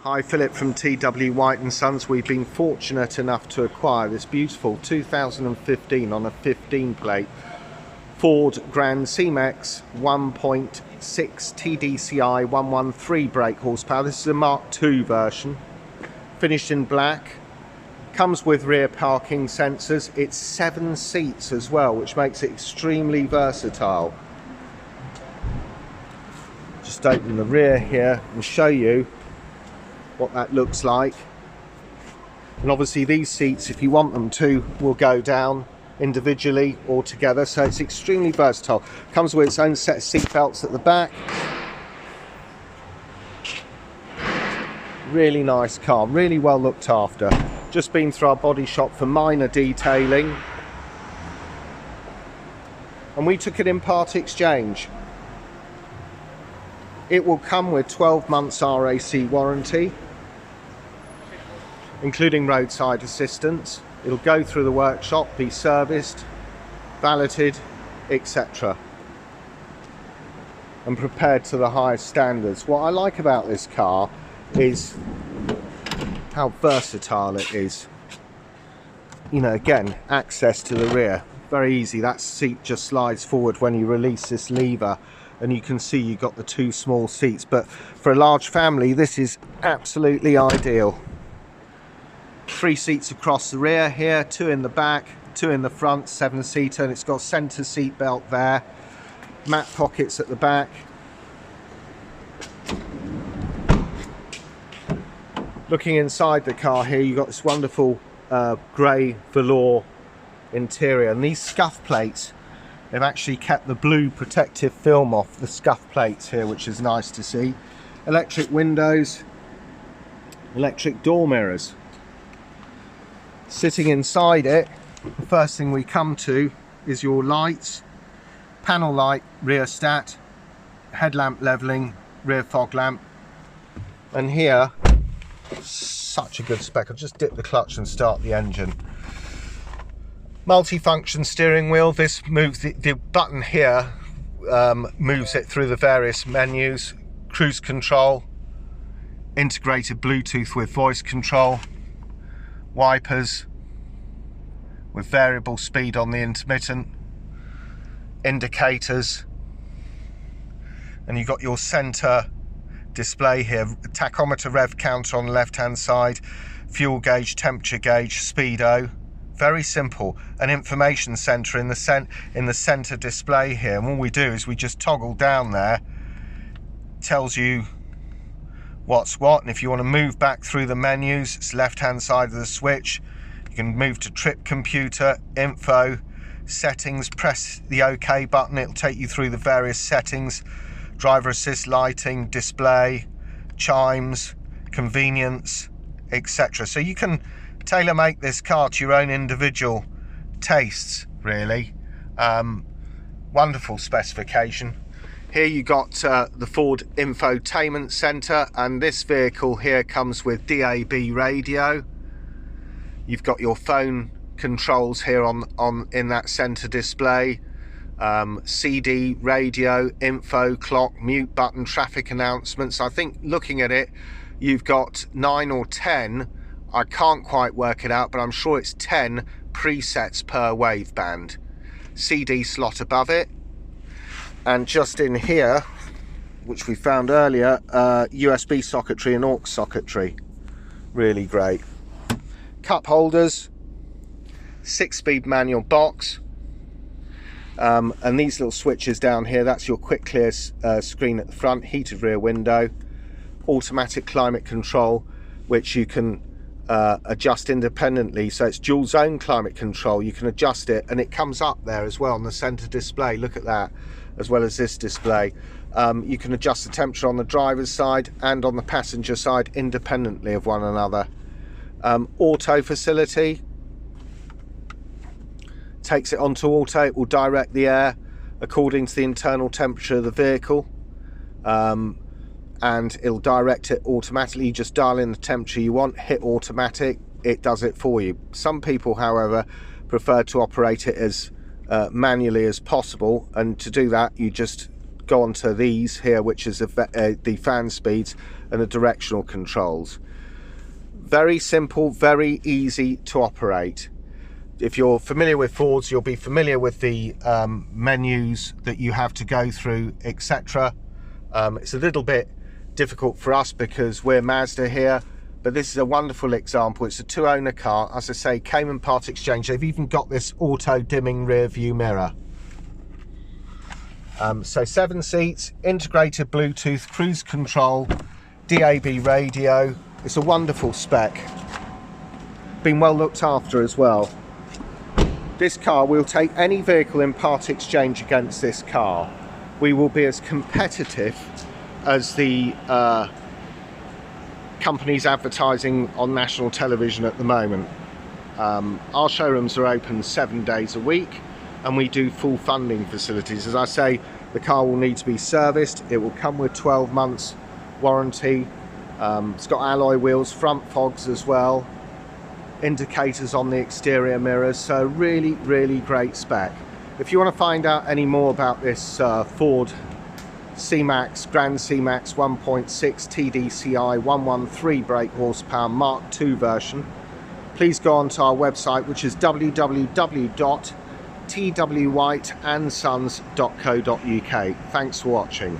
Hi, Philip from T.W White Sons. We've been fortunate enough to acquire this beautiful 2015 on a 15 plate Ford Grand C-Max 1.6 TDCI 113 brake horsepower. This is a Mark II version, finished in black. Comes with rear parking sensors. It's 7 seats as well, which makes it extremely versatile. Just open the rear here and show you what that looks like. And obviously these seats, if you want them to, will go down individually or together, so it's extremely versatile. Comes with its own set of seat belts at the back. Really nice car, really well looked after. Just been through our body shop for minor detailing, and we took it in part exchange. It will come with 12 months RAC warranty, including roadside assistance. It'll go through the workshop, be serviced, valeted, etc., and prepared to the highest standards. What I like about this car is how versatile it is. You know, again, access to the rear, very easy. That seat just slides forward when you release this lever, and you can see you've got the 2 small seats. But for a large family, this is absolutely ideal. 3 seats across the rear here, 2 in the back, 2 in the front, 7-seater, and it's got centre seat belt there, mat pockets at the back. Looking inside the car here, you've got this wonderful grey velour interior, and these scuff plates, they've actually kept the blue protective film off the scuff plates here, which is nice to see. Electric windows, electric door mirrors. Sitting inside it, the first thing we come to is your lights, panel light, rear stat, headlamp levelling, rear fog lamp, and here, such a good spec. I'll just dip the clutch and start the engine. Multi-function steering wheel. This moves the button here, moves it through the various menus. Cruise control, integrated Bluetooth with voice control, wipers with variable speed on the intermittent, indicators, and you've got your center display here, tachometer, rev counter on the left hand side, fuel gauge, temperature gauge, speedo. Very simple. An information center in the center display here, and all we do is we just toggle down there, tells you what's what. And if you want to move back through the menus, it's left hand side of the switch. You can move to trip computer, info, settings, press the OK button, it'll take you through the various settings. Driver assist, lighting, display, chimes, convenience, etc. So you can tailor make this car to your own individual tastes, really. Wonderful specification. Here you got the Ford infotainment center, and this vehicle here comes with DAB radio. You've got your phone controls here in that center display. CD, radio, info, clock, mute button, traffic announcements. I think looking at it, you've got 9 or 10, I can't quite work it out, but I'm sure it's 10 presets per waveband. CD slot above it, and just in here, which we found earlier, USB socketry and aux socketry. Really great. Cup holders, 6-speed manual box. And these little switches down here, that's your quick clear screen at the front, heated rear window, automatic climate control, which you can adjust independently. So it's dual zone climate control. You can adjust it, and it comes up there as well on the center display. Look at that, as well as this display. You can adjust the temperature on the driver's side and on the passenger side independently of one another. Auto facility. Takes it onto auto, it will direct the air according to the internal temperature of the vehicle, and it'll direct it automatically. You just dial in the temperature you want, hit automatic, it does it for you. Some people, however, prefer to operate it as manually as possible, and to do that you just go on to these here, which is the fan speeds and the directional controls. Very simple, very easy to operate. If you're familiar with Fords, you'll be familiar with the menus that you have to go through, etc. It's a little bit difficult for us because we're Mazda here, but this is a wonderful example. It's a 2-owner car. As I say, Cayman part exchange. They've even got this auto dimming rear view mirror. So 7 seats, integrated Bluetooth, cruise control, DAB radio. It's a wonderful spec. Been well looked after as well. This car, we'll take any vehicle in part exchange against this car. We will be as competitive as the companies advertising on national television at the moment. Our showrooms are open 7 days a week, and we do full funding facilities. As I say, the car will need to be serviced. It will come with 12 months warranty. It's got alloy wheels, front fogs as well, indicators on the exterior mirrors, so really great spec. If you want to find out any more about this Ford C-Max, Grand C-Max 1.6 TDCI 113 brake horsepower Mark II version, please go on to our website, which is www.twwhiteandsons.co.uk. Thanks for watching.